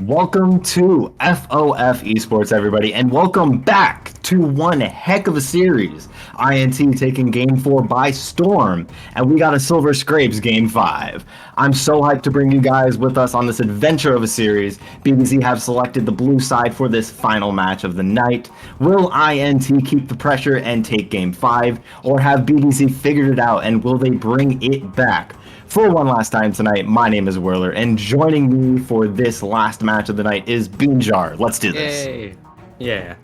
Welcome to FOF Esports, everybody, and welcome back to one heck of a series. INT taking Game 4 by storm, and we got a Silver Scrapes Game 5. I'm so hyped to bring you guys with us on this adventure of a series. BBZ have selected the blue side for this final match of the night. Will INT keep the pressure and take Game 5, or have BBZ figured it out, and will they bring it back? For one last time tonight, my name is Whirler, and joining me for this last match of the night is Beanjar. Let's do this. Yay. Yeah.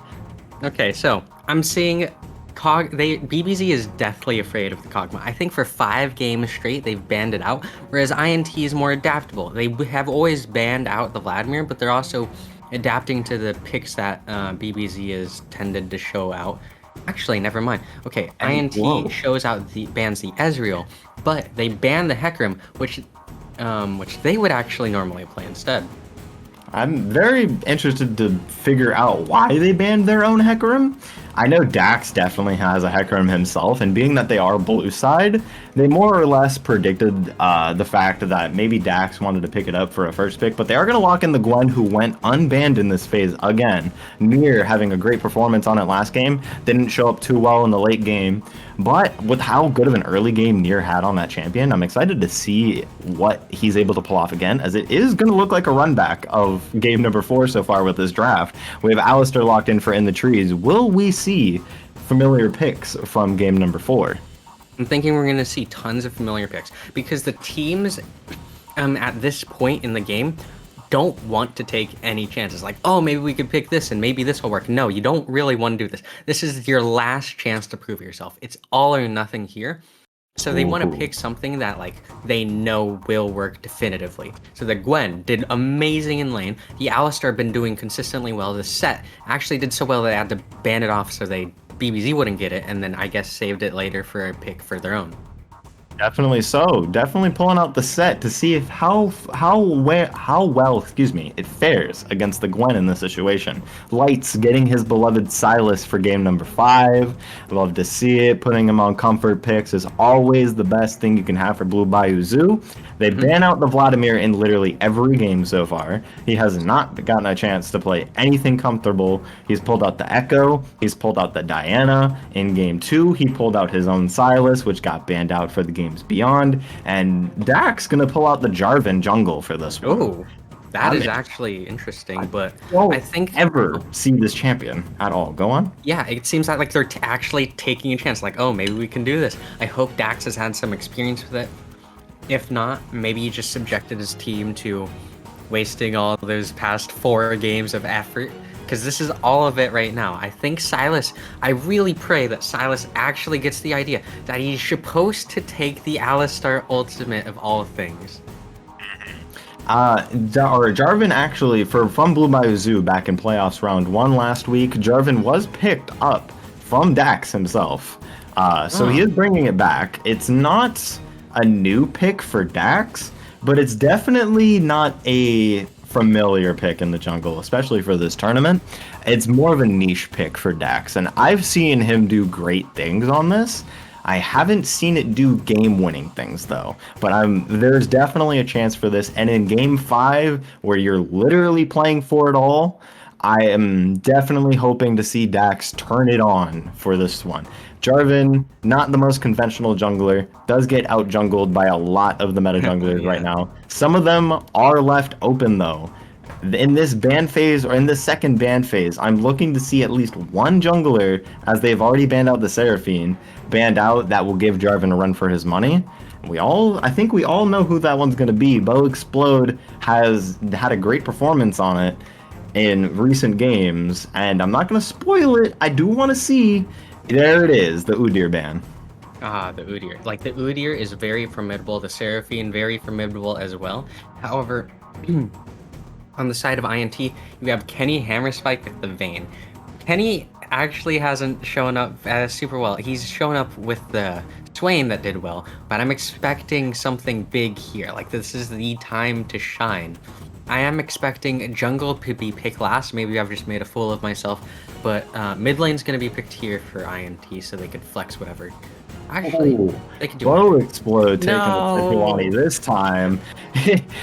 Okay, so I'm seeing BBZ is deathly afraid of the Kog'Maw. I think for 5 games straight they've banned it out, whereas INT is more adaptable. They have always banned out the Vladimir, but they're also adapting to the picks that BBZ has tended to show out. Actually, never mind. Okay, INT shows out bans the Ezreal, but they ban the Hecarim, which they would actually normally play instead. I'm very interested to figure out why they banned their own Hecarim. I know Dax definitely has a Hecarim himself, and being that they are blue side, they more or less predicted the fact that maybe Dax wanted to pick it up for a first pick, but they are going to lock in the Gwen, who went unbanned in this phase again. Mir having a great performance on it last game, didn't show up too well in the late game, but with how good of an early game Mir had on that champion, I'm excited to see what he's able to pull off again, as it is going to look like a run back of game number 4 so far with this draft. We have Alistair locked in for In the Trees. Will we see familiar picks from game number 4? I'm thinking we're going to see tons of familiar picks because the teams at this point in the game don't want to take any chances. Like, oh, maybe we could pick this and maybe this will work. No, you don't really want to do this. This is your last chance to prove yourself. It's all or nothing here. So they want to pick something that like they know will work definitively. So the Gwen did amazing in lane. The Alistar been doing consistently well. The set actually did so well they had to ban it off so BBZ wouldn't get it, and then I guess saved it later for a pick for their own. Definitely so. Definitely pulling out the set to see if how well it fares against the Gwen in this situation. Lights getting his beloved Sylas for game number 5. Love to see it. Putting him on comfort picks is always the best thing you can have for Blue Bayou Zoo. They ban out the Vladimir in literally every game so far. He has not gotten a chance to play anything comfortable. He's pulled out the Echo. He's pulled out the Diana. In game 2, he pulled out his own Sylas, which got banned out for the games beyond. And Dax gonna pull out the Jarvan jungle for this one. Oh, that is actually interesting, but I think ever see this champion at all. Go on. Yeah, it seems like they're actually taking a chance. Like, oh, maybe we can do this. I hope Dax has had some experience with it. If not, maybe he just subjected his team to wasting all those past 4 games of effort, because this is all of it right now. I think Sylas, I really pray that Sylas actually gets the idea that he's supposed to take the Alistar ultimate of all things. Jarvan actually, from Blue Bayou Zoo back in playoffs round 1 last week, Jarvan was picked up from Dax himself. So he is bringing it back. It's not a new pick for Dax, but it's definitely not a familiar pick in the jungle, especially for this tournament. It's more of a niche pick for Dax, and I've seen him do great things on this. I haven't seen it do game-winning things, though, but there's definitely a chance for this, and in Game 5, where you're literally playing for it all, I am definitely hoping to see Dax turn it on for this one. Jarvan, not the most conventional jungler, does get out-jungled by a lot of the meta junglers right now. Some of them are left open, though. In this ban phase, or in this second ban phase, I'm looking to see at least one jungler, as they've already banned out the Seraphine, banned out that will give Jarvan a run for his money. I think we all know who that one's going to be. Bo Explode has had a great performance on it in recent games, and I'm not going to spoil it. I do want to see. There it is, the Udyr ban. The Udyr. Like, the Udyr is very formidable, the Seraphine very formidable as well. However, on the side of INT, you have Kenny Hammerspike with the Vayne. Kenny actually hasn't shown up super well. He's shown up with the Swain that did well, but I'm expecting something big here. Like, this is the time to shine. I am expecting jungle to be picked last. Maybe I've just made a fool of myself, but mid lane's going to be picked here for INT so they could flex whatever. Actually, they could do Bo Explode taking the Triculani this time.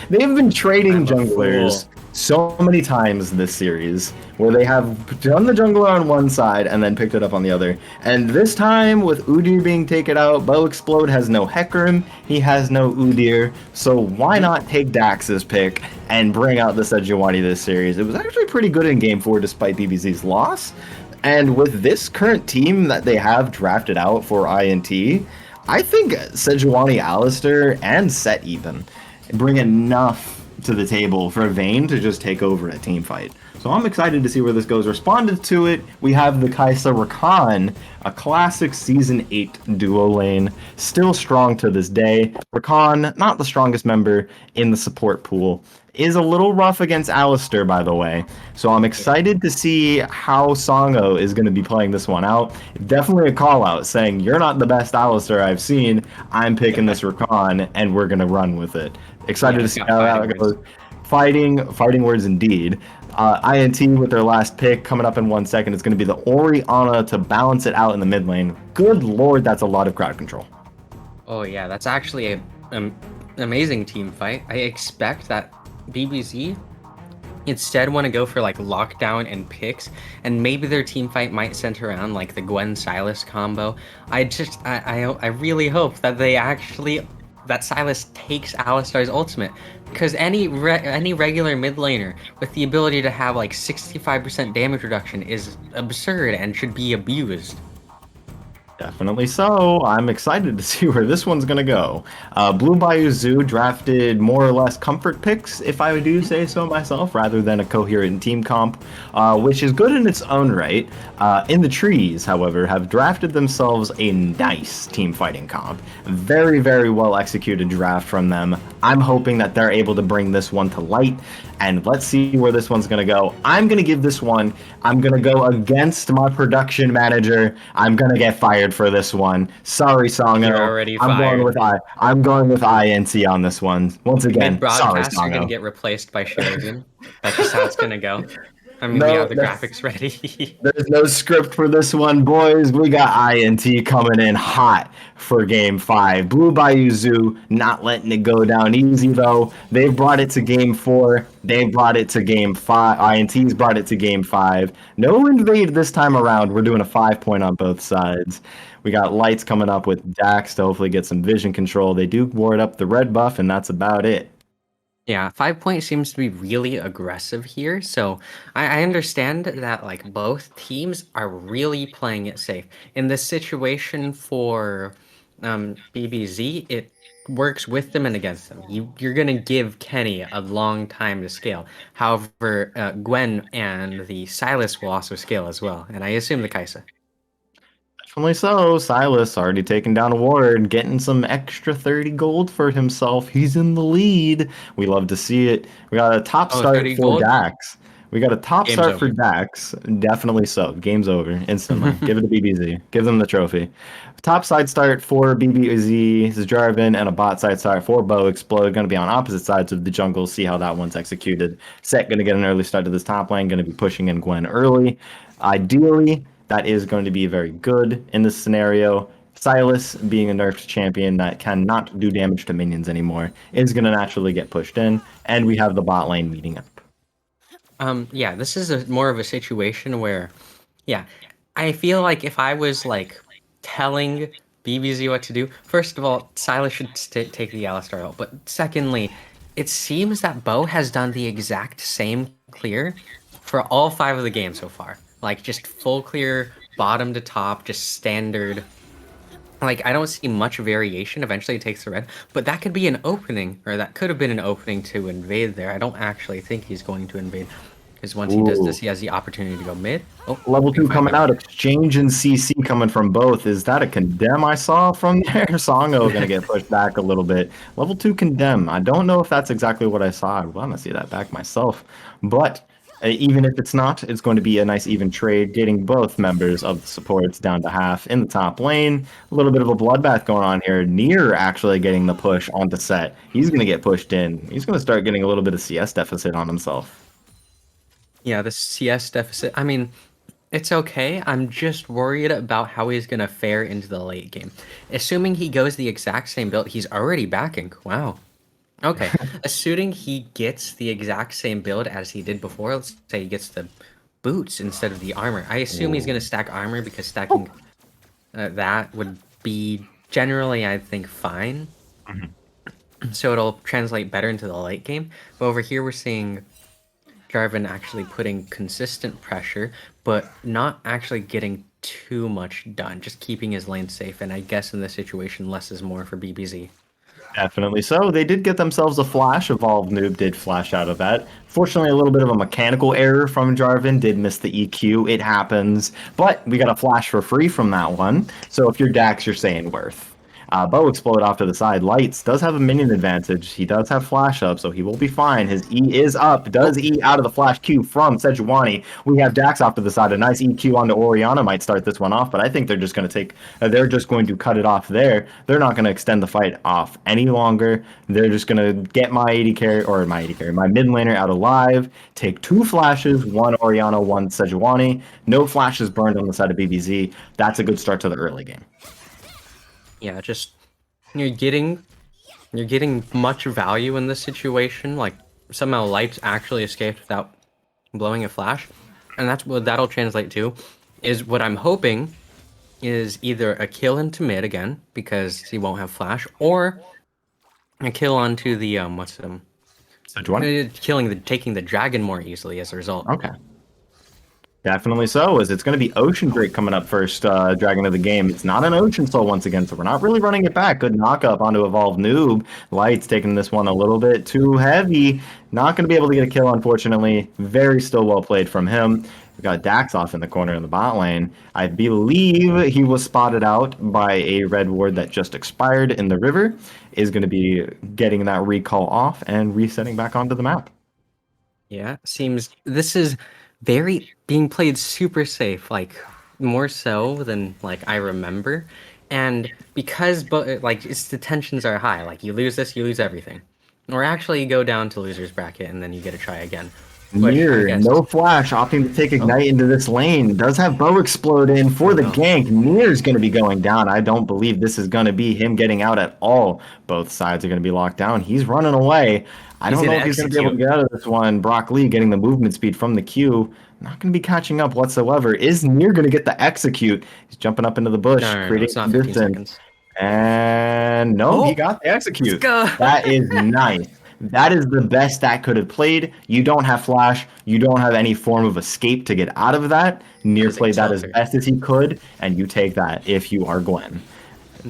They've been trading junglers so many times this series where they have done the jungler on one side and then picked it up on the other. And this time, with Udyr being taken out, Bo Explode has no Hecarim, he has no Udyr, so why not take Dax's pick and bring out the Sejuani this series? It was actually pretty good in Game 4 despite BBZ's loss. And with this current team that they have drafted out for INT, I think Sejuani, Alistair, and Set even bring enough to the table for Vayne to just take over a team fight. So I'm excited to see where this goes. Responded to it, we have the Kai'Sa Rakan, a classic Season 8 duo lane, still strong to this day. Rakan, not the strongest member in the support pool, is a little rough against Alistair, by the way. So I'm excited to see how Songo is going to be playing this one out. Definitely a call out saying, you're not the best Alistair I've seen. I'm picking this Rakan, and we're going to run with it. Excited to see how that goes. Fighting words indeed. INT with their last pick coming up in 1 second. It's going to be the Orianna to balance it out in the mid lane. Good lord, that's a lot of crowd control. Oh yeah, that's actually an amazing team fight. I expect that BBZ instead want to go for like lockdown and picks, and maybe their team fight might center around like the Gwen Sylas combo. I really hope that that Sylas takes Alistar's ultimate, because any regular mid laner with the ability to have like 65% damage reduction is absurd and should be abused. Definitely so. I'm excited to see where this one's going to go. Blue Bayou Zoo drafted more or less comfort picks, if I do say so myself, rather than a coherent team comp, which is good in its own right. In the trees, however, have drafted themselves a nice team fighting comp. Very, very well executed draft from them. I'm hoping that they're able to bring this one to light, and let's see where this one's going to go. I'm going to give this one, I'm going to go against my production manager. I'm going to get fired for this one. Sorry, Songo. You're already I'm fired. I'm going with INT on this one. Once again, sorry, Mid-broadcast, you're going to Songo. get replaced by Shuriken. That's just how it's going to go. I mean, we No, have the graphics ready. there's no script for this one, boys. We got INT coming in hot for Game 5. Blue Bayou Zoo not letting it go down easy, though. They've brought it to Game 4. They've brought it to Game 5. INT's brought it to Game 5. No invade this time around. We're doing a 5-point on both sides. We got Lights coming up with Dax to hopefully get some vision control. They do ward up the red buff, and that's about it. Yeah, 5 point seems to be really aggressive here. So I understand that like both teams are really playing it safe. In this situation for BBZ, it works with them and against them. You're gonna give Kenny a long time to scale. However, Gwen and the Sylas will also scale as well, and I assume the Kai'Sa. Definitely so. Silas already taking down a ward, getting some extra 30 gold for himself. He's in the lead. We love to see it. We got a top start 30 for gold? Dax. We got a top Game's start over. for Dax. Definitely so. Game's over instantly. Give it to BBZ. Give them the trophy. Top side start for BBZ, Jarvan, and a bot side start for Bo Explode. Going to be on opposite sides of the jungle. See how that one's executed. Set going to get an early start to this top lane. Going to be pushing in Gwen early. Ideally, that is going to be very good in this scenario. Silas, being a nerfed champion that cannot do damage to minions anymore, is going to naturally get pushed in, and we have the bot lane meeting up. Yeah, this is more of a situation where, yeah, I feel like if I was like telling BBZ what to do, first of all, Silas should take the Alistar ult, but secondly, it seems that Bo has done the exact same clear for all 5 of the games so far. Like just full clear, bottom to top, just standard. Like I don't see much variation. Eventually it takes the red, but that could be an opening, or that could have been an opening to invade there. I don't actually think he's going to invade, because once he does this, he has the opportunity to go mid. Oh, Level 2 coming member. out, exchange and CC coming from both. Is that a condemn I saw from there? Songo going to get pushed back a little bit. Level 2 condemn. I don't know if that's exactly what I saw. I want to see that back myself. But even if it's not, it's going to be a nice even trade, getting both members of the supports down to half in the top lane. A little bit of a bloodbath going on here. Near actually getting the push onto Set. He's going to get pushed in. He's going to start getting a little bit of CS deficit on himself. Yeah, the CS deficit. I mean, it's okay. I'm just worried about how he's going to fare into the late game. Assuming he goes the exact same build, he's already backing. Wow. Okay, assuming he gets the exact same build as he did before, let's say he gets the boots instead of the armor. I assume he's Ooh. going to stack armor because Oh. stacking that would be generally, I think, fine. Mhm. So it'll translate better into the late game. But over here, we're seeing Jarvan actually putting consistent pressure, but not actually getting too much done, just keeping his lane safe. And I guess in this situation, less is more for BBZ. Definitely so. They did get themselves a flash. Evolved Noob did flash out of that. Fortunately, a little bit of a mechanical error from Jarvan. Did miss the EQ. It happens. But we got a flash for free from that one. So if you're Dax, you're saying worth. Bow explode off to the side. Lights does have a minion advantage. He does have flash up, so he will be fine. His E is up. Does E out of the flash Q from Sejuani. We have Dax off to the side. A nice EQ onto Orianna might start this one off, but I think they're just going to take. They're just going to cut it off there. They're not going to extend the fight off any longer. They're just going to get my 80 carry or my 80 carry, my mid laner out alive. Take 2 flashes, one Orianna, one Sejuani. No flashes burned on the side of BBZ. That's a good start to the early game. Yeah, just you're getting much value in this situation. Like somehow Lights actually escaped without blowing a flash, and that's what that'll translate to. Is what I'm hoping is either a kill into mid again because he won't have flash, or a kill onto the Sejuani? taking the dragon more easily as a result. Okay. Definitely so, as it's going to be Ocean Drake coming up first, Dragon of the game. It's not an Ocean Soul once again, so we're not really running it back. Good knock up onto Evolved Noob. Lights taking this one a little bit too heavy. Not going to be able to get a kill, unfortunately. Very still well played from him. We got Dax off in the corner in the bot lane. I believe he was spotted out by a red ward that just expired in the river. Is going to be getting that recall off and resetting back onto the map. Yeah, seems this is very being played super safe, like more so than like I remember. And because like it's the tensions are high, like you lose this, you lose everything. Or actually you go down to losers bracket and then you get to try again. Which I Nier, guess no flash, opting to take Ignite into this lane. Does have Bow explode in for the no. gank. Nier's going to be going down. I don't believe this is going to be him getting out at all. Both sides are going to be locked down. He's running away. I He's don't know gonna if he's going to be able to execute. get out of this one. Brock Lee getting the movement speed from the Q. Not going to be catching up whatsoever. Is Nier going to get the execute? He's jumping up into the bush, No, creating it's not some 15 distance. seconds. And no, he Oh, got the let's execute. go. That is nice. That is the best that could have played. You don't have flash. You don't have any form of escape to get out of that. That Nier is a played that as tilter. best as he could, and you take that if you are Gwen.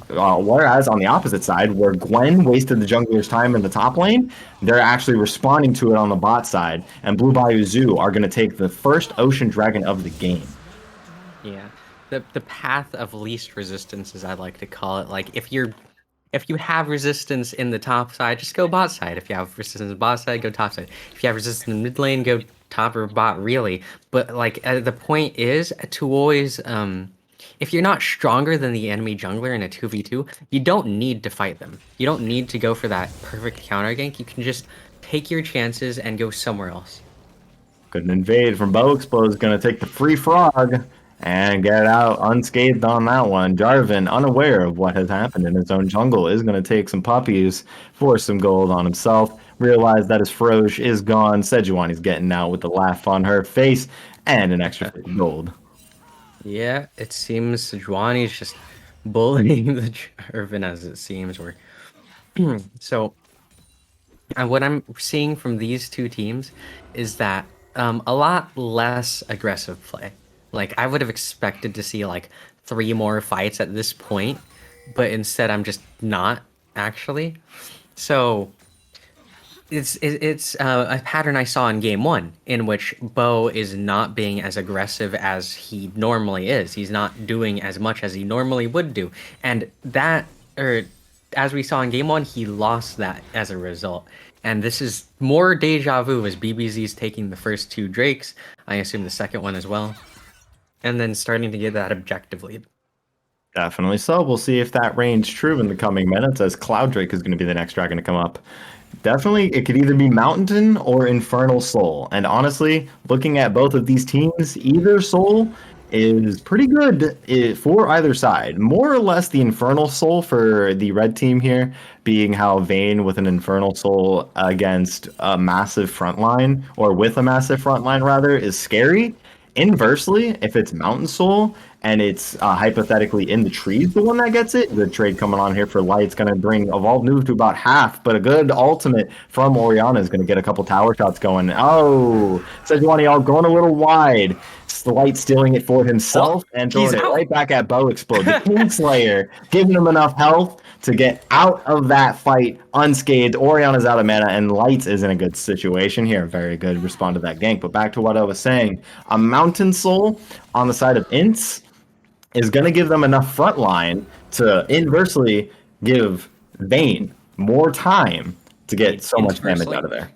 Whereas on the opposite side, where Gwen wasted the jungler's time in the top lane, they're actually responding to it on the bot side, and Blue Bayou Zoo are going to take the first Ocean Dragon of the game. Yeah. The path of least resistance, as I like to call it. Like if you have resistance in the top side, just go bot side. If you have resistance in the bot side, go top side. If you have resistance in the mid lane, go top or bot, really. But like the point is to always if you're not stronger than the enemy jungler in a 2v2, you don't need to fight them. You don't need to go for that perfect counter gank. You can just take your chances and go somewhere else. Couldn't invade from Bow Explode is going to take the free frog and get out unscathed on that one. Jarvan, unaware of what has happened in his own jungle, is going to take some puppies for some gold on himself. Realize that his Froge is gone. Sejuani's getting out with the laugh on her face and an extra 50 gold. Yeah, it seems Sejuani's just bullying the Jarvan as it seems. Or so, and what I'm seeing from these two teams is that a lot less aggressive play. Like I would have expected to see like 3 more fights at this point, but instead I'm just not actually. So it's a pattern I saw in game one in which Bo is not being as aggressive as he normally is. He's not doing as much as he normally would do, and that or as we saw in game one, he lost that as a result. And this is more deja vu as BBZ's taking the first 2 Drakes. I assume the second one as well, and then starting to get that objective lead. Definitely so. We'll see if that reigns true in the coming minutes, as Cloud Drake is going to be the next dragon to come up. Definitely, it could either be Mountain or Infernal Soul. And honestly, looking at both of these teams, either Soul is pretty good for either side. More or less the Infernal Soul for the red team here, being how Vayne with an Infernal Soul against a massive front line, or with a massive front line rather, is scary. Inversely, if it's Mountain Soul and it's hypothetically in the trees, the one that gets it, good trade coming on here for Light's going to bring Evolved Move to about half, but a good ultimate from Orianna is going to get a couple tower shots going. Oh, Sejuani all going a little wide. Light stealing it for himself and throwing it right back at Bo Explode. The Kingslayer giving him enough health to get out of that fight unscathed. Orianna's out of mana, and Lights is in a good situation here. Very good respond to that gank. But back to what I was saying, a Mountain Soul on the side of Ints is going to give them enough front line to inversely give Vayne more time to get so much damage out of there.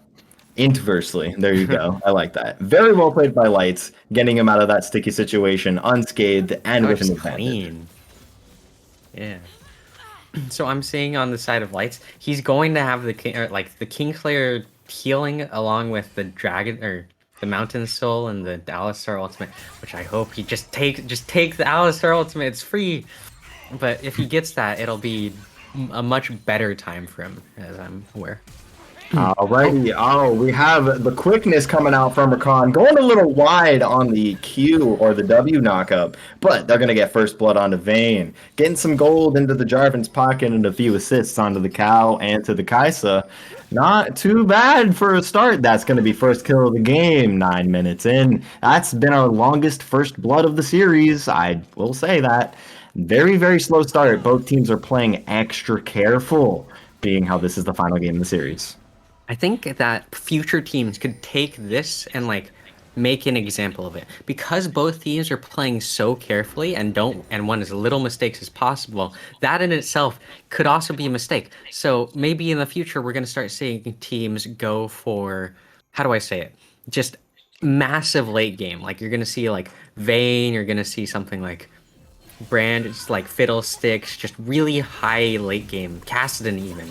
Inversely, there you go. I like that. Very well played by Lights, getting him out of that sticky situation unscathed and with an advantage. Yeah. So I'm seeing on the side of Lights, he's going to have the Kingslayer healing along with the Dragon or the Mountain Soul and the Alistar ultimate, which I hope he just take the Alistar ultimate. It's free. But if he gets that, it'll be a much better time for him, as I'm aware. Alrighty, we have the quickness coming out from Rakan, going a little wide on the Q or the W knockup, but they're going to get first blood onto Vayne. Getting some gold into the Jarvan's pocket and a few assists onto the Cow and to the Kaisa. Not too bad for a start. That's going to be first kill of the game, 9 minutes in. That's been our longest first blood of the series, I will say that. Very, very slow start. Both teams are playing extra careful, being how this is the final game of the series. I think that future teams could take this and make an example of it, because both teams are playing so carefully and want as little mistakes as possible. That in itself could also be a mistake. So maybe in the future we're going to start seeing teams go for, how do I say it, just massive late game. Like you're going to see Vayne, you're going to see something like Brand, just Fiddlesticks, just really high late game, Kassadin even.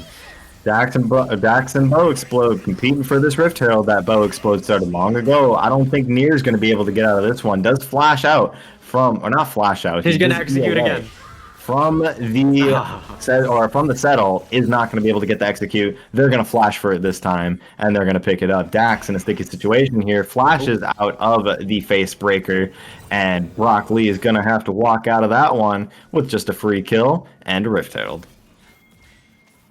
Dax and Bo Explode competing for this Rift Herald that Bo Explode started long ago. I don't think Nier's going to be able to get out of this one. Does flash out or not flash out. He's going to execute again. From the settle is not going to be able to get the execute. They're going to flash for it this time, and they're going to pick it up. Dax in a sticky situation here flashes out of the face breaker, and Brock Lee is going to have to walk out of that one with just a free kill and a Rift Herald.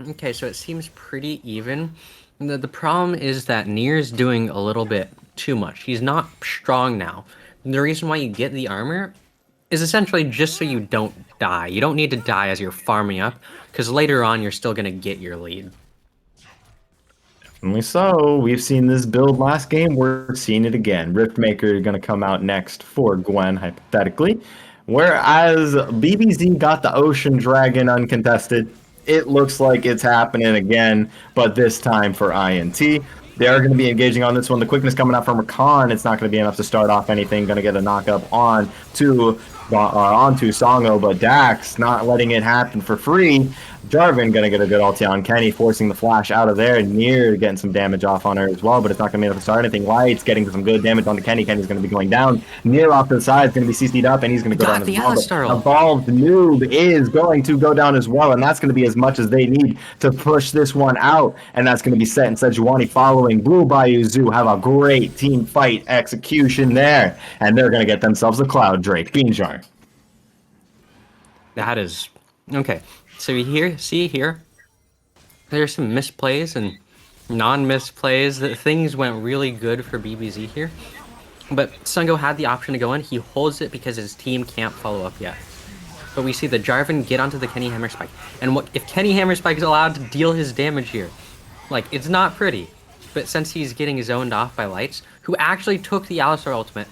Okay, so it seems pretty even. The problem is that Nier's doing a little bit too much. He's not strong now. And the reason why you get the armor is essentially just so you don't die. You don't need to die as you're farming up, because later on you're still going to get your lead. Definitely so. We've seen this build last game. We're seeing it again. Riftmaker going to come out next for Gwen, hypothetically. Whereas BBZ got the Ocean Dragon uncontested. It looks like it's happening again, but this time for INT. They are going to be engaging on this one. The quickness coming out from Rakan, it's not going to be enough to start off anything. Going to get a knock-up onto Songo, but Dax not letting it happen for free. Jarvan going to get a good ulti on Kenny, forcing the flash out of there. Nier getting some damage off on her as well, but it's not going to be able to start anything. Light's getting some good damage onto Kenny. Kenny's going to be going down. Nier off to the side is going to be CC'd up, and he's going to go down as well. Evolved Noob is going to go down as well, and that's going to be as much as they need to push this one out, and that's going to be set in Sejuani following. Blue Bayou Zoo have a great team fight execution there, and they're going to get themselves a Cloud Drake. Beanjar. That is... Okay. So see here, there's some misplays and non-misplays. That things went really good for BBZ here. But Sungo had the option to go in. He holds it because his team can't follow up yet. But we see the Jarvan get onto the Kenny Hammerspike. And if Kenny Hammerspike is allowed to deal his damage here, it's not pretty. But since he's getting zoned off by Lights, who actually took the Alistar ultimate,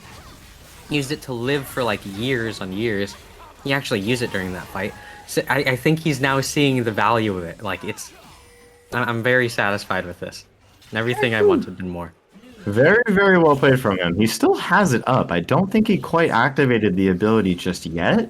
used it to live for years on years, he actually used it during that fight. So I think he's now seeing the value of it. I'm very satisfied with this. And everything I wanted and more. Very, very well played from him. He still has it up. I don't think he quite activated the ability just yet.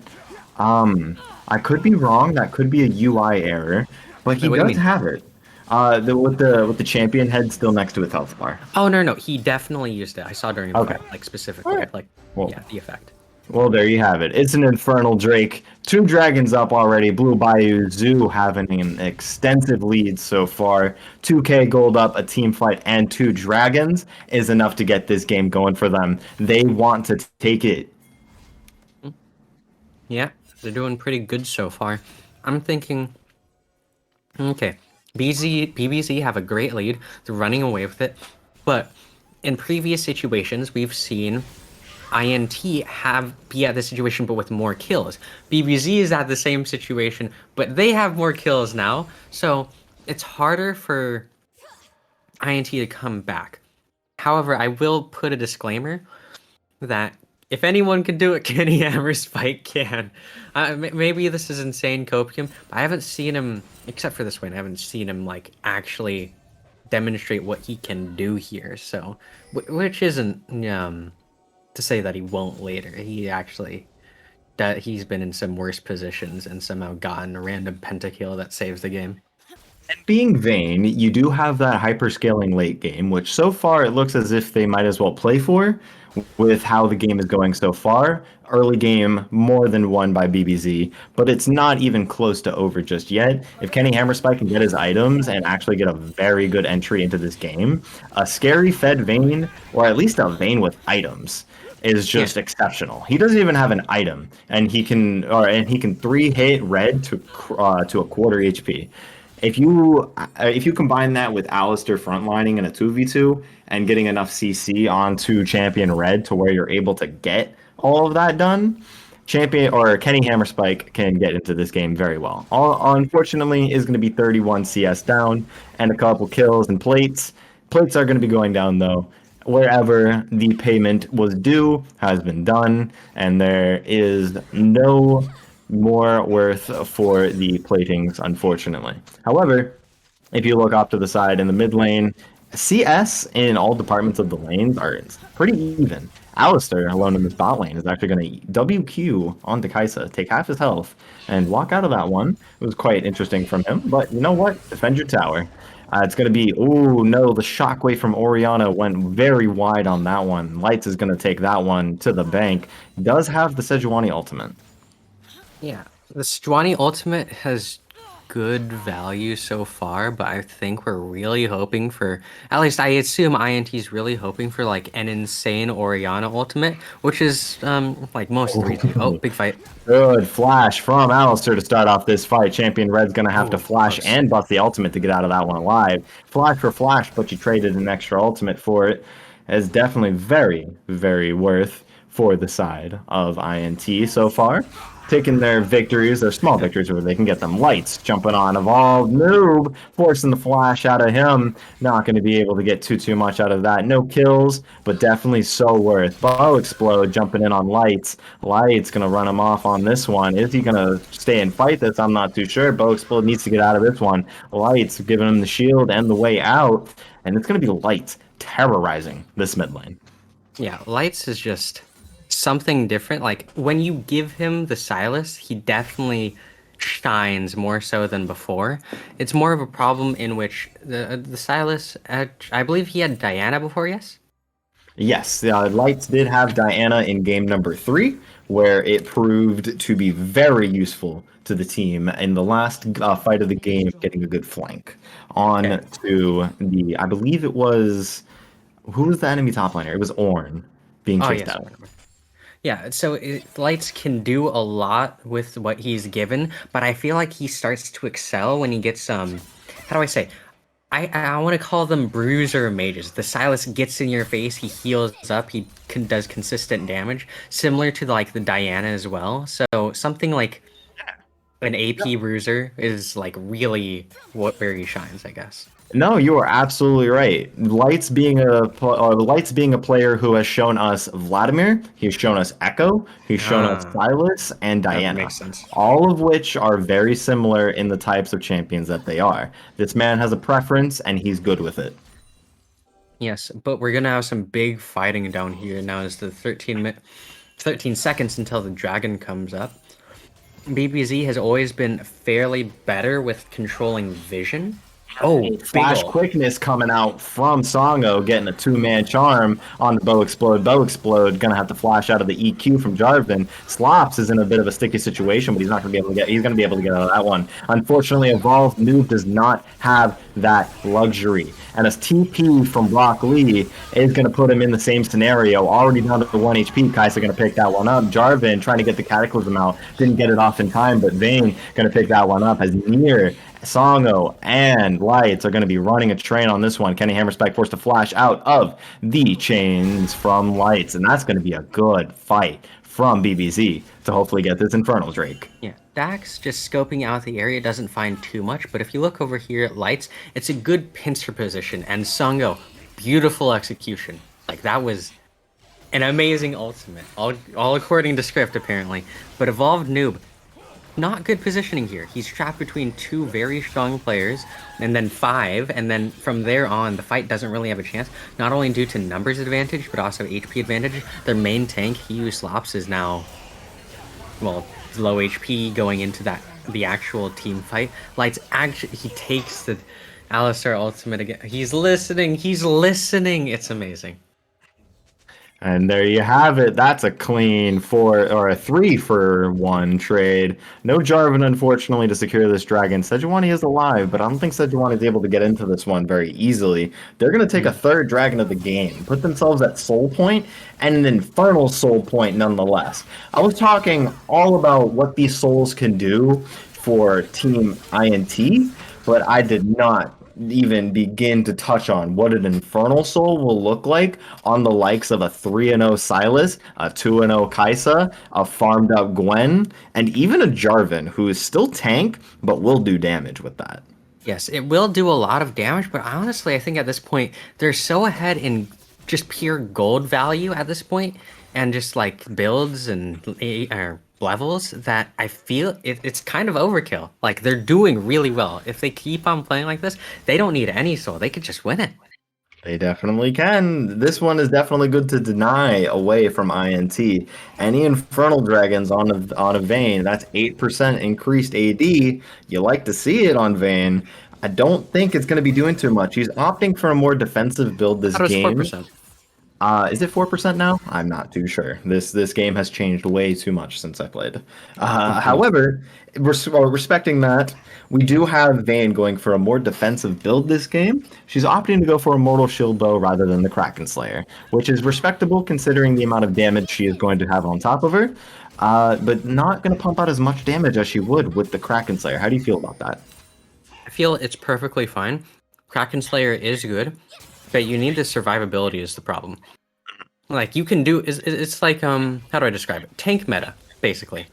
I could be wrong. That could be a UI error. But he does have it. With the champion head still next to his health bar. Oh, no. He definitely used it. I saw during the fight, specifically. Right. Yeah, the effect. Well, there you have it. It's an Infernal Drake. 2 dragons up already. Blue Bayou Zoo having an extensive lead so far. 2K gold up, a team fight, and 2 dragons is enough to get this game going for them. They want to take it. Yeah, they're doing pretty good so far. I'm thinking, okay, BBZ have a great lead. They're running away with it. But in previous situations, we've seen INT be at the situation but with more kills. BBZ is at the same situation, but they have more kills now. So it's harder for INT to come back. However, I will put a disclaimer that if anyone can do it, Kenny Hammer's fight can. Maybe this is insane copium, but I haven't seen him, except for this win, I haven't seen him like actually demonstrate what he can do here. So, which isn't to say that he won't later. He actually that he's been in some worse positions and somehow gotten a random pentakill that saves the game. And being Vayne, you do have that hyperscaling late game, which so far it looks as if they might as well play for with how the game is going so far. Early game, more than won by BBZ, but it's not even close to over just yet. If Kenny Hammerspike can get his items and actually get a very good entry into this game, a scary fed Vayne, or at least a Vayne with items, is just exceptional. He doesn't even have an item, and he can 3-hit red to a quarter HP. If you combine that with Alistair frontlining in a 2v2 and getting enough CC onto Champion Red to where you're able to get all of that done, Champion or Kenny Hammerspike can get into this game very well. Unfortunately, is going to be 31 CS down and a couple kills and plates. Plates are going to be going down though. Wherever the payment was due has been done, and there is no more worth for the platings, unfortunately. However, if you look off to the side in the mid lane, CS in all departments of the lanes are pretty even. Alistair, alone in this bot lane, is actually going to WQ onto Kaisa, take half his health, and walk out of that one. It was quite interesting from him, but you know what? Defend your tower. It's going to be, oh no, the shockwave from Orianna went very wide on that one. Lights is going to take that one to the bank. Does have the Sejuani ultimate. Yeah, the Sejuani ultimate has good value so far, but I think we're really hoping for, at least I assume INT's really hoping for like an insane Orianna ultimate, which is like most of the reason. Oh, big fight. Good flash from Alistair to start off this fight. Champion Red's going to have to flash close. and bust the ultimate to get out of that one alive. Flash for flash, but you traded an extra ultimate for it. Is definitely very, very worth for the side of INT so far. Taking their victories, their small victories where they can get them. Lights jumping on Evolved Noob, forcing the flash out of him. Not going to be able to get too much out of that. No kills, but definitely so worth. Bow Explode jumping in on Lights. Lights going to run him off on this one. Is he going to stay and fight this? I'm not too sure. Bow Explode needs to get out of this one. Lights giving him the shield and the way out. And it's going to be Lights terrorizing this mid lane. Yeah, Lights is just something different. Like when you give him the Silas, he definitely shines more so than before. It's more of a problem in which the Silas, I believe he had Diana before, yes? Yes, Lights did have Diana in game number 3, where it proved to be very useful to the team in the last fight of the game, getting a good flank on to the, I believe it was, who was the enemy top laner? It was Ornn being chased out. Yeah, so Lights can do a lot with what he's given, but I feel like he starts to excel when he gets how do I say? I want to call them bruiser mages. The Silas gets in your face, he heals up, he does consistent damage, similar to like the Diana as well. So something like an AP bruiser is like really where he shines, I guess. No, you are absolutely right. Lights being a player who has shown us Vladimir, he's shown us Echo, he's shown us Silas and Diana. That makes sense. All of which are very similar in the types of champions that they are. This man has a preference and he's good with it. Yes, but we're gonna have some big fighting down here now as the 13 seconds until the dragon comes up. BBZ has always been fairly better with controlling vision. Oh, A big flash ol'. quickness coming out from Songo, getting a two-man charm on the Bow Explode. Bow Explode gonna have to flash out of the EQ from Jarvan. Slops is in a bit of a sticky situation, but he's not gonna be able to get. He's gonna be able to get out of that one. Unfortunately, Evolved Noob does not have that luxury, and a TP from Brock Lee is gonna put him in the same scenario. Already down to 1 HP. Kaisa gonna pick that one up. Jarvan trying to get the Cataclysm out, didn't get it off in time, but Vayne gonna pick that one up as near Songo and Lights are going to be running a train on this one. Kenny Hammerspike forced to flash out of the chains from Lights, and that's going to be a good fight from BBZ to hopefully get this Infernal Drake. Yeah, Dax just scoping out the area doesn't find too much, but if you look over here at Lights, it's a good pincer position, and Songo, beautiful execution. Like, that was an amazing ultimate, all according to script, apparently. But Evolved Noob, not good positioning here. He's trapped between two very strong players, and then 5, and then from there on, the fight doesn't really have a chance, not only due to numbers advantage, but also HP advantage. Their main tank, He Slops, is now, well, low HP going into the actual team fight. Lights actually, he takes the Alistar ultimate again. He's listening, it's amazing. And there you have it. That's a clean 4 or a 3-for-1 trade. No Jarvan, unfortunately, to secure this dragon. Sejuani is alive, but I don't think Sejuani is able to get into this one very easily. They're going to take a third dragon of the game, put themselves at soul point, and an infernal soul point nonetheless. I was talking all about what these souls can do for Team INT, but I did not even begin to touch on what an Infernal Soul will look like on the likes of a 3-0 Silas, a 2-0 Kaisa, a farmed up Gwen, and even a Jarvan, who is still tank, but will do damage with that. Yes, it will do a lot of damage, but honestly, I think at this point, they're so ahead in just pure gold value at this point, and just like builds and levels, that I feel it's kind of overkill. Like, they're doing really well. If they keep on playing like this, they don't need any soul. They could just win it. They definitely can. This one is definitely good to deny away from INT. Any Infernal Dragons on a Vayne, that's 8% increased AD. You like to see it on Vayne. I don't think it's going to be doing too much. He's opting for a more defensive build this game. 4%. Is it 4% now? I'm not too sure. This game has changed way too much since I played. However, respecting that, we do have Vayne going for a more defensive build this game. She's opting to go for a Mortal Shield Bow rather than the Kraken Slayer, which is respectable considering the amount of damage she is going to have on top of her, but not going to pump out as much damage as she would with the Kraken Slayer. How do you feel about that? I feel it's perfectly fine. Kraken Slayer is good, but you need the survivability is the problem. Like, you can do, it's like, how do I describe it? Tank meta, basically.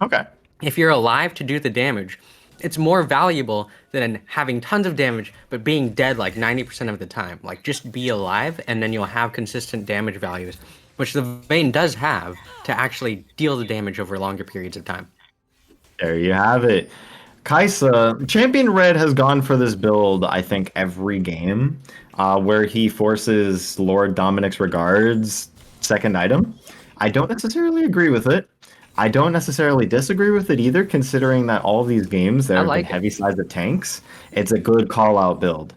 Okay. If you're alive to do the damage, it's more valuable than having tons of damage, but being dead like 90% of the time. Like, just be alive, and then you'll have consistent damage values, which the Vayne does have to actually deal the damage over longer periods of time. There you have it. Kaisa, Champion Red has gone for this build, I think, every game, where he forces Lord Dominic's Regards second item. I don't necessarily agree with it. I don't necessarily disagree with it either, considering that all these games that have been heavy-sized tanks, it's a good call-out build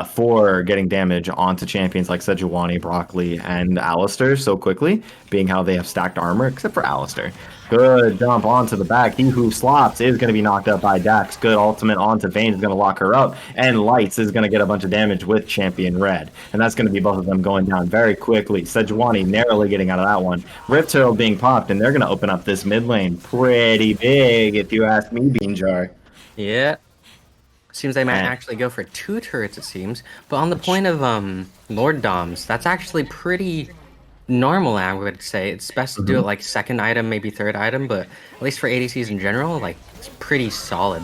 for getting damage onto champions like Sejuani, Broccoli, and Alistar so quickly, being how they have stacked armor, except for Alistar. Good dump onto the back. He Who Slops is going to be knocked up by Dax. Good ultimate onto Vayne is going to lock her up. And Lights is going to get a bunch of damage with Champion Red. And that's going to be both of them going down very quickly. Sejuani narrowly getting out of that one. Rift Herald being popped, and they're going to open up this mid lane pretty big, if you ask me, Beanjar. Yeah. Seems they might actually go for 2 turrets, it seems. But on the point of Lord Doms, that's actually pretty normal, I would say. It's best to do it like second item, maybe third item, but at least for ADCs in general, like, it's pretty solid.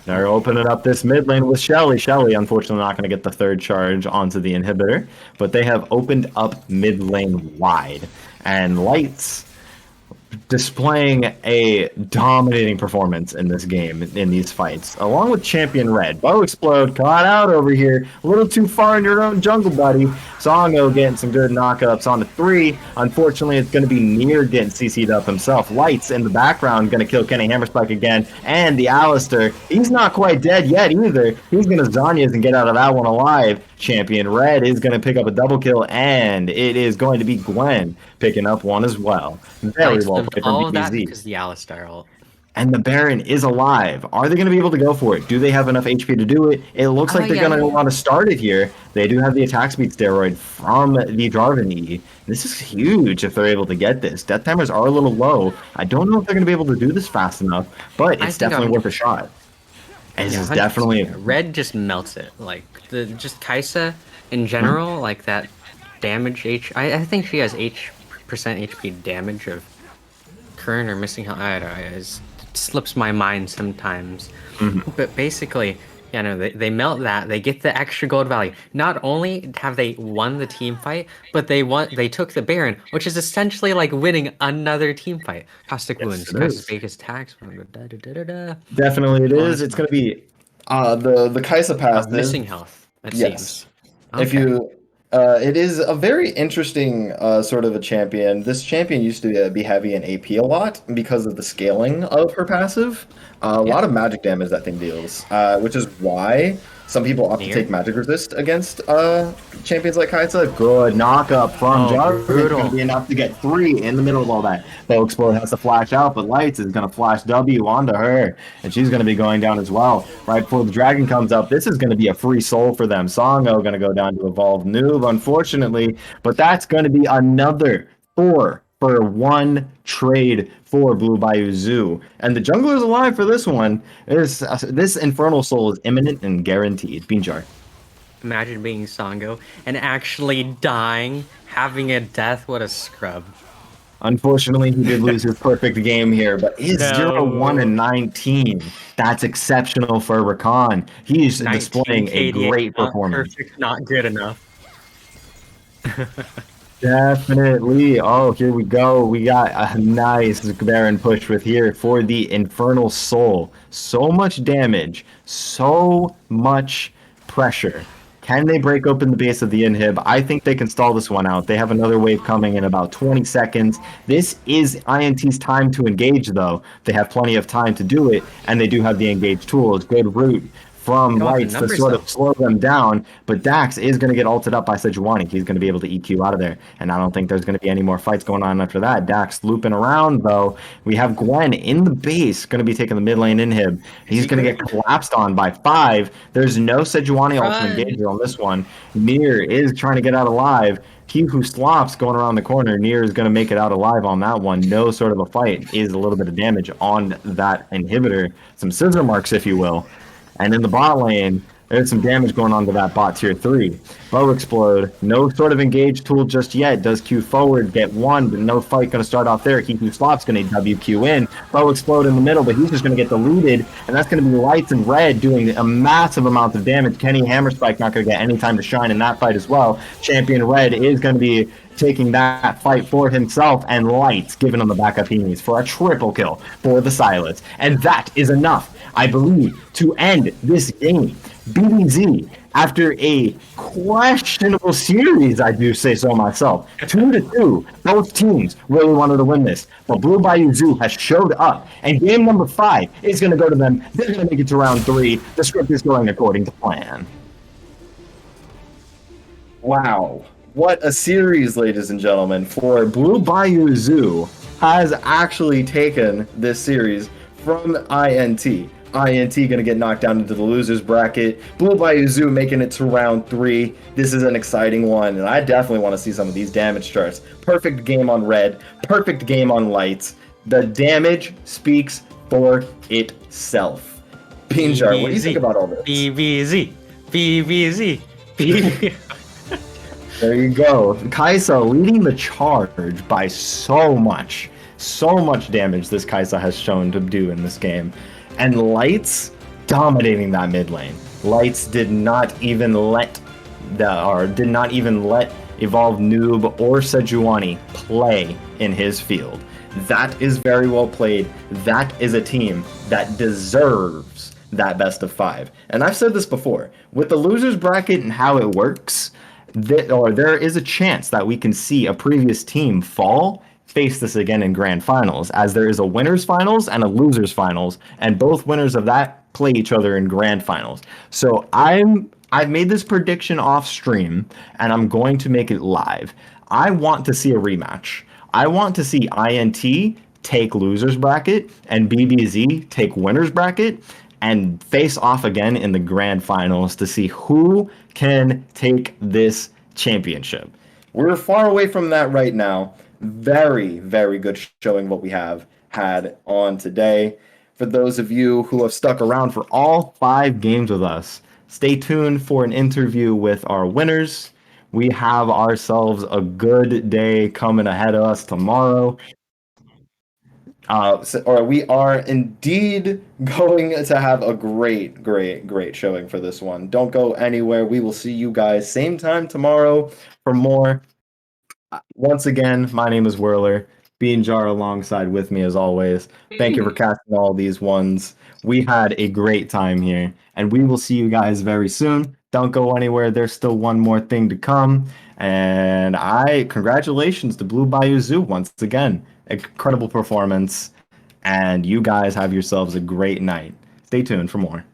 They're opening up this mid lane with Shelly. Shelly, unfortunately, not going to get the third charge onto the inhibitor, but they have opened up mid lane wide. And Lights displaying a dominating performance in this game, in these fights, along with Champion Red. Bow Explode caught out over here, a little too far in your own jungle, buddy. Songo getting some good knockups on the 3. Unfortunately, it's going to be Near getting CC'd up himself. Lights in the background going to kill Kenny Hammerspike again, and the Alistair, he's not quite dead yet either. He's going to Zanya's and get out of that one alive. Champion Red is going to pick up a double kill, and it is going to be Gwen picking up one as well. Very Lights well lived played all from of that BBZ. because the Alistar ult. And the Baron is alive. Are they going to be able to go for it? Do they have enough HP to do it? It looks like they're going to want to start it here. They do have the attack speed steroid from the Jarvan E. This is huge if they're able to get this. Death timers are a little low. I don't know if they're going to be able to do this fast enough, but it's definitely worth a shot. This is definitely... Red just melts it. Like, just Kai'Sa in general, like that damage I think she has percent HP damage of current or missing health. I don't know, it slips my mind sometimes. But basically, you know, they melt that, they get the extra gold value. Not only have they won the team fight, but they took the Baron, which is essentially like winning another team fight. Caustic Wounds, Kai'Sa's biggest attacks. Definitely it is. It's going to be the Kai'Sa pass. Missing health, it seems. If you... it is a very interesting sort of a champion. This champion used to be heavy in AP a lot because of the scaling of her passive. A lot of magic damage that thing deals, which is why some people opt to take magic resist against champions like Kai'Sa. Good knockup from Jarvan. It's going to be enough to get 3 in the middle of all that. Bow Explode has to flash out, but Lights is going to flash W onto her, and she's going to be going down as well. Right before the dragon comes up, this is going to be a free soul for them. Songo going to go down to evolve Noob, unfortunately, but that's going to be another 4-for-1 trade for Blue Bayou Zoo. And the jungler's alive for this one. This Infernal Soul is imminent and guaranteed. Beanjar. Imagine being Songo and actually dying, having a death. What a scrub. Unfortunately, he did lose his perfect game here, but is 0-1-19. That's exceptional for Rakan. He's displaying a great performance. Perfect, not good enough. Definitely. Oh, here we go. We got a nice Baron push with here for the Infernal Soul. So much damage, so much pressure. Can they break open the base of the inhib? I think they can stall this one out. They have another wave coming in about 20 seconds. This is INT's time to engage, though. They have plenty of time to do it, and they do have the engage tools. Good route from Lights to sort of slow them down, but Dax is going to get ulted up by Sejuani. He's going to be able to EQ out of there, and I don't think there's going to be any more fights going on after that. Dax looping around, though. We have Gwen in the base, going to be taking the mid lane inhib. He's going to get collapsed on by 5. There's no Sejuani ultimate engager on this one. Mir is trying to get out alive. He who slops going around the corner, Nier is going to make it out alive on that one. No sort of a fight. Is a little bit of damage on that inhibitor. Some scissor marks, if you will. And in the bot lane, there's some damage going on to that bot tier 3. Bow Explode, no sort of engage tool just yet. Does Q forward, get 1, but no fight going to start off there. He who slops going to WQ in. Bow Explode in the middle, but he's just going to get deleted. And that's going to be Lights and Red doing a massive amount of damage. Kenny Hammerspike not going to get any time to shine in that fight as well. Champion Red is going to be taking that fight for himself, and Lights giving him the backup he needs for a triple kill for the Silas. And that is enough, I believe, to end this game. BBZ, after a questionable series, I do say so myself, 2-2, both teams really wanted to win this, but Blue Bayou Zoo has showed up, and game number 5 is going to go to them. They're going to make it to round 3. The script is going according to plan. Wow. What a series, ladies and gentlemen, for Blue Bayou Zoo has actually taken this series from INT. INT going to get knocked down into the losers bracket. Blue Bayou Zoo making it to round 3. This is an exciting one, and I definitely want to see some of these damage charts. Perfect game on Red. Perfect game on Lights. The damage speaks for itself. Beanjar, what do you think about all this? BBZ. BBZ. BBZ. There you go. Kai'Sa leading the charge by so much. So much damage this Kai'Sa has shown to do in this game. And Lights dominating that mid lane. Lights did not even let Evolve Noob or Sejuani play in his field. That is very well played. That is a team that deserves that best of 5. And I've said this before, with the losers bracket and how it works, there is a chance that we can see a previous team face this again in grand finals, as there is a winners finals and a losers finals, and both winners of that play each other in grand finals. So I've made this prediction off stream, and I'm going to make it live. I want to see a rematch. I want to see INT take losers bracket and BBZ take winners bracket and face off again in the grand finals to see who can take this championship. We're far away from that right now. Very, very good showing what we have had on today. For those of you who have stuck around for all 5 games with us, stay tuned for an interview with our winners. We have ourselves a good day coming ahead of us tomorrow. We are indeed going to have a great showing for this one. Don't go anywhere. We will see you guys same time tomorrow for more. Once again, my name is Whirler. Bean Jar alongside with me as always. Thank you for casting all these ones. We had a great time here, and we will see you guys very soon. Don't go anywhere. There's still one more thing to come. And congratulations to Blue Bayou Zoo once again. Incredible performance. And you guys have yourselves a great night. Stay tuned for more.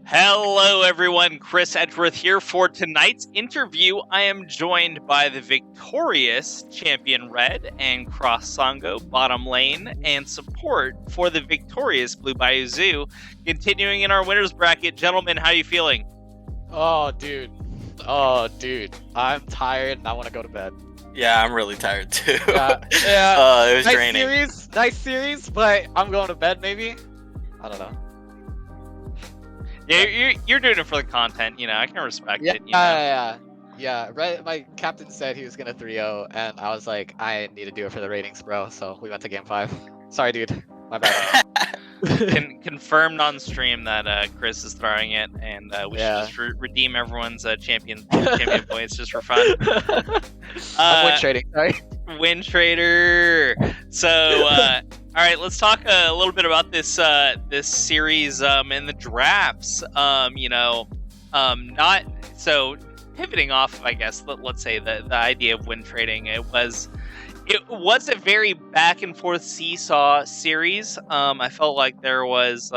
Hello everyone, Chris Edgeworth here. For tonight's interview, I am joined by the victorious Champion Red and Cross Songo bottom lane, and support for the victorious Blue Bayou Zoo. Continuing in our winners bracket, gentlemen, how are you feeling? Oh dude, I'm tired and I want to go to bed. Yeah, I'm really tired too. Yeah, yeah. It was draining. Nice series, but I'm going to bed maybe. I don't know. Yeah, you're doing it for the content, I can respect Yeah, it, yeah. My captain said he was gonna 3-0, and I was like, I need to do it for the ratings, bro. So we went to game 5. Sorry, dude. My bad. Confirmed on stream that Chris is throwing it, and we should just redeem everyone's champion points just for fun. I'm win trading. Sorry. Win trader. So, all right, let's talk a little bit about this series and the drafts. Not so pivoting off, I guess. Let's say the idea of win trading. It was a very back and forth seesaw series. I felt like there was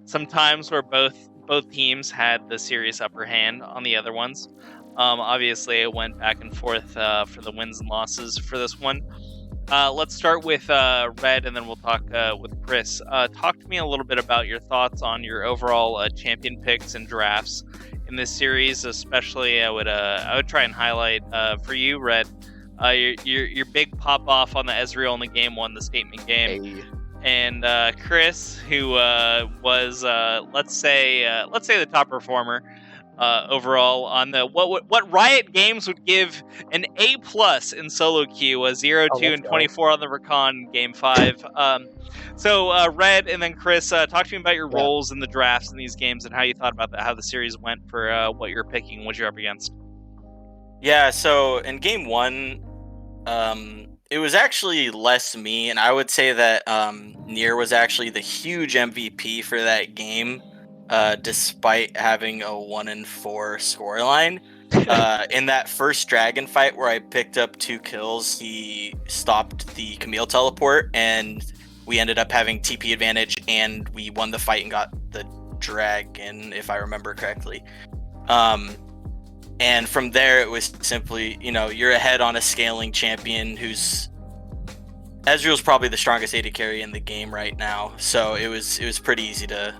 some times where both teams had the serious upper hand on the other ones. Obviously, it went back and forth for the wins and losses for this one. Let's start with Red, and then we'll talk with Chris. Talk to me a little bit about your thoughts on your overall champion picks and drafts in this series. Especially, I would try and highlight for you, Red, your big pop off on the Ezreal in the game 1, the statement game. Hey. And Chris, who was let's say the top performer overall on the what Riot Games would give an A+ in solo queue, a 0, 2, and 24 on the Recon game 5. So Red and then Chris, talk to me about your roles in the drafts in these games and how you thought about that, how the series went for what you're picking, what you're up against. Yeah, so in game 1, it was actually less me, and I would say that Nier was actually the huge MVP for that game, despite having a 1-4 scoreline. In that first dragon fight where I picked up 2 kills, he stopped the Camille teleport, and we ended up having TP advantage, and we won the fight and got the dragon, if I remember correctly. And from there, it was simply, you're ahead on a scaling champion who's... Ezreal's probably the strongest AD carry in the game right now, so it was pretty easy to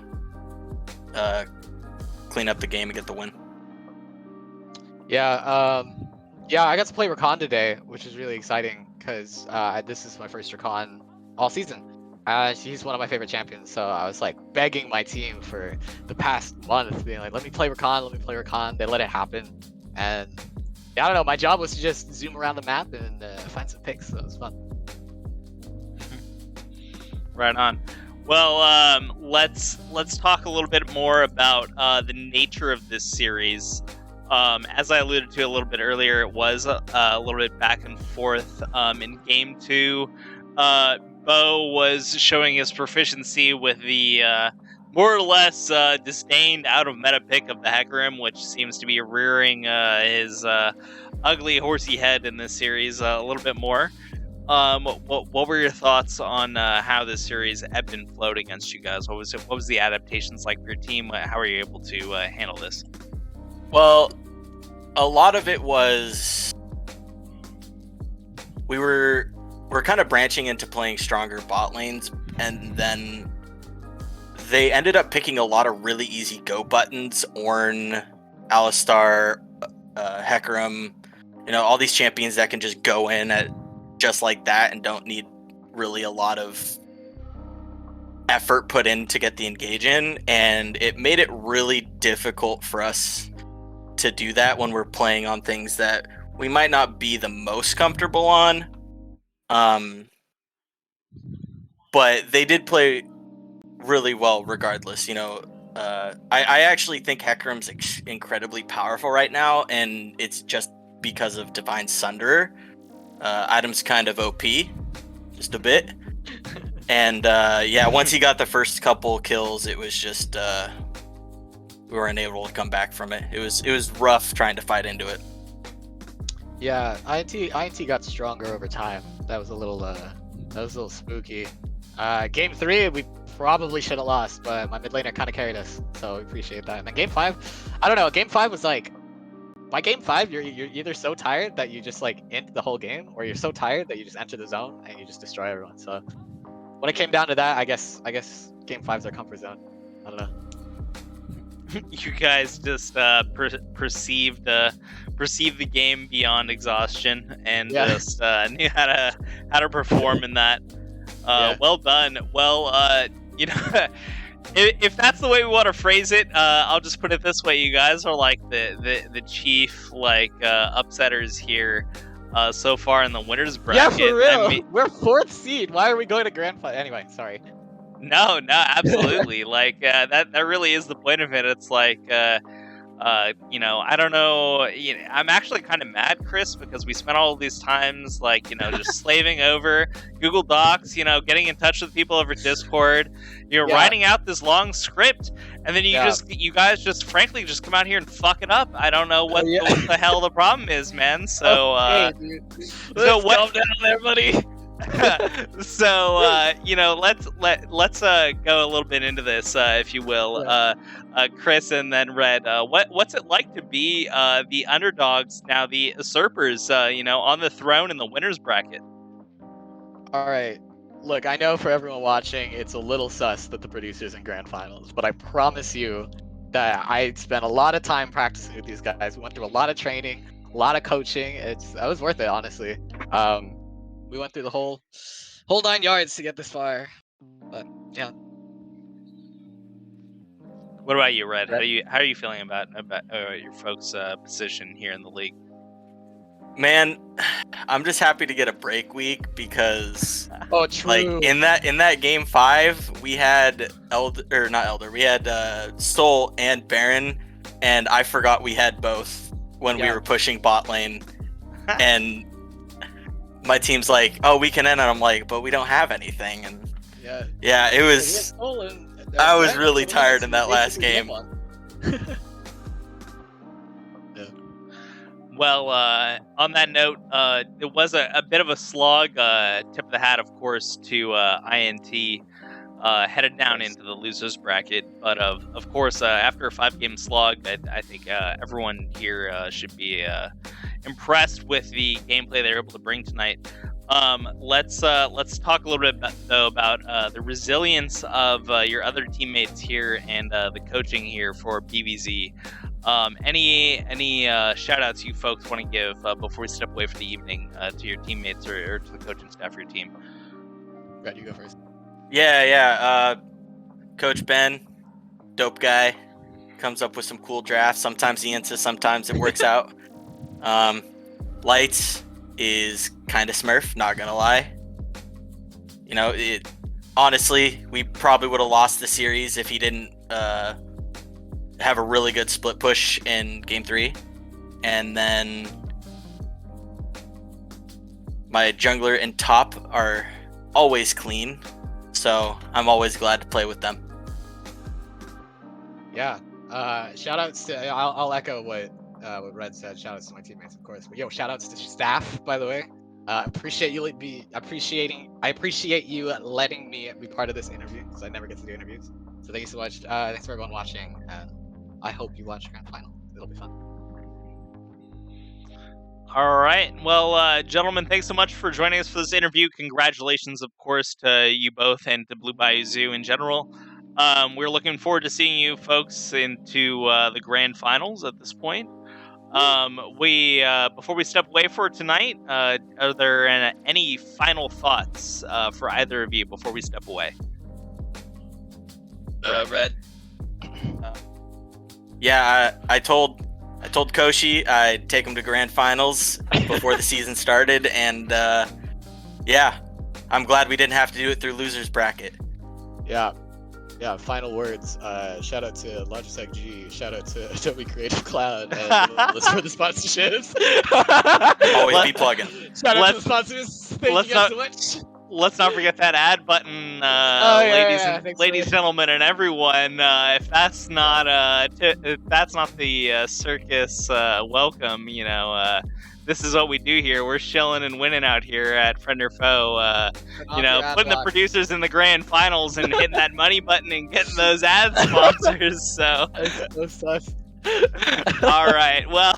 clean up the game and get the win. Yeah, I got to play Rakan today, which is really exciting because this is my first Rakan all season. She's one of my favorite champions, so I was like begging my team for the past month, being like, let me play Rakan. They let it happen, and I don't know, my job was to just zoom around the map and find some picks, so it was fun. Right on. Well, let's talk a little bit more about the nature of this series. As I alluded to a little bit earlier, it was a little bit back and forth. In game 2, Bo was showing his proficiency with the more or less disdained out of meta pick of the Hecarim, which seems to be rearing his ugly horsey head in this series a little bit more. What were your thoughts on how this series ebbed and flowed against you guys? What was the adaptations like for your team? How were you able to handle this? Well, a lot of it was we're kind of branching into playing stronger bot lanes, and then they ended up picking a lot of really easy go buttons. Ornn, Alistar, Hecarim, all these champions that can just go in at just like that and don't need really a lot of effort put in to get the engage in, and it made it really difficult for us to do that when we're playing on things that we might not be the most comfortable on. But they did play really well regardless. I actually think Hecarim's incredibly powerful right now, and it's just because of Divine Sunderer. Item's kind of OP, just a bit. And once he got the first couple kills, it was just we weren't able to come back from it. It was rough trying to fight into it. Yeah, INT got stronger over time. That was a little spooky. Game 3, we probably should have lost, but my mid laner kind of carried us, so we appreciate that. And then game 5, I don't know. Game 5 was like, by game 5, you're either so tired that you just like int the whole game, or you're so tired that you just enter the zone and you just destroy everyone. So when it came down to that, I guess game 5's our comfort zone. I don't know. You guys just perceived perceived the game beyond exhaustion and Yeah. just knew how to perform in that. Yeah. Well done. Well, you know, if that's the way we want to phrase it, I'll just put it this way: you guys are like the chief upsetters here so far in the winners Yeah, bracket. for real. I mean, We're 4th seed. Why are we going to grand final? Anyway, sorry. no, absolutely. That really is the point of it. It's like, you know, I don't know. You know, I'm actually kind of mad, Chris, because we spent all these times, like, you know, just slaving over Google Docs, you know, getting in touch with people over Discord, you know, Yeah. writing out this long script, and then you guys just frankly just come out here and fuck it up. I don't know what, Yeah. what the hell the problem is, man. So, Okay, dude. so what? Calm down there, buddy. So you know, let's go a little bit into this, if you will, Chris, and then Red. What's it like to be the underdogs now, the usurpers, you know, on the throne in the winners bracket? All right. Look, I know for everyone watching, it's a little sus that the producer's in grand finals, but I promise you that I spent a lot of time practicing with these guys. We went through a lot of training, a lot of coaching. That was worth it, honestly. We went through the whole 9 yards to get this far. But yeah. What about you, Red? How are you feeling about your folks' position here in the league? Man, I'm just happy to get a break week because Oh, true. like in that game 5 we had we had Soul and Baron, and I forgot we had both when we were pushing bot lane, and my team's like, oh, we can end, and I'm like, but we don't have anything. And yeah, it was I was really tired in that last game. Well, on that note, it was a bit of a slog. Tip of the hat, of course, to INT, headed down into the losers bracket. But of course, after a 5-game slog, I think everyone here should be impressed with the gameplay they were able to bring tonight. Let's talk a little bit about the resilience of your other teammates here and the coaching here for BBZ. Any shout outs you folks want to give before we step away for the evening to your teammates or to the coaching staff for your team? Brad, you go first. Yeah. Coach Ben, dope guy, comes up with some cool drafts. Sometimes he insists, sometimes it works out. Lights is kind of smurf, not gonna lie. You know, honestly, we probably would have lost the series if he didn't have a really good split push in game 3. And then my jungler and top are always clean, so I'm always glad to play with them. Yeah. Shout outs to I'll echo what Red said. Shout outs to my teammates, of course. But yo, shout outs to staff, by the way. I appreciate you letting me be part of this interview, because I never get to do interviews. So thank you so much. Thanks for everyone watching, and I hope you watch grand final. It'll be fun. All right. Well, gentlemen, thanks so much for joining us for this interview. Congratulations, of course, to you both and to Blue Bayou Zoo in general. We're looking forward to seeing you folks into the grand finals at this point. Before we step away for tonight, are there any final thoughts for either of you before we step away? Red. Yeah, I told Koshi I'd take him to grand finals before the season started, and yeah, I'm glad we didn't have to do it through losers bracket. Yeah, final words. Shout out to Logitech G. Shout out to Adobe Creative Cloud and let's for the sponsorships. Always be plugging. Shout out to the sponsors. Thank you guys so much. Let's not forget that ad button, ladies, gentlemen, and everyone. If that's not the circus welcome, you know, this is what we do here. We're chilling and winning out here at Friend or Foe. Putting the producers in the grand finals and hitting that money button and getting those ad sponsors. So. That's sus. All right. Well,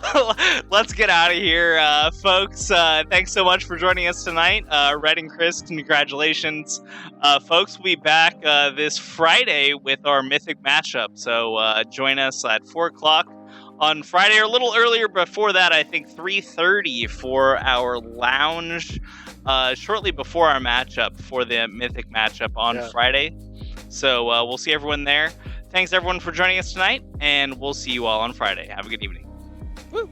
let's get out of here, folks. Thanks so much for joining us tonight. Red and Chris, congratulations. Folks, we'll be back this Friday with our Mythic matchup. So join us at 4 o'clock on Friday, or a little earlier before that, I think 3:30 for our lounge, shortly before our matchup for the Mythic matchup on Friday. So we'll see everyone there. Thanks everyone for joining us tonight, and we'll see you all on Friday. Have a good evening. Woo.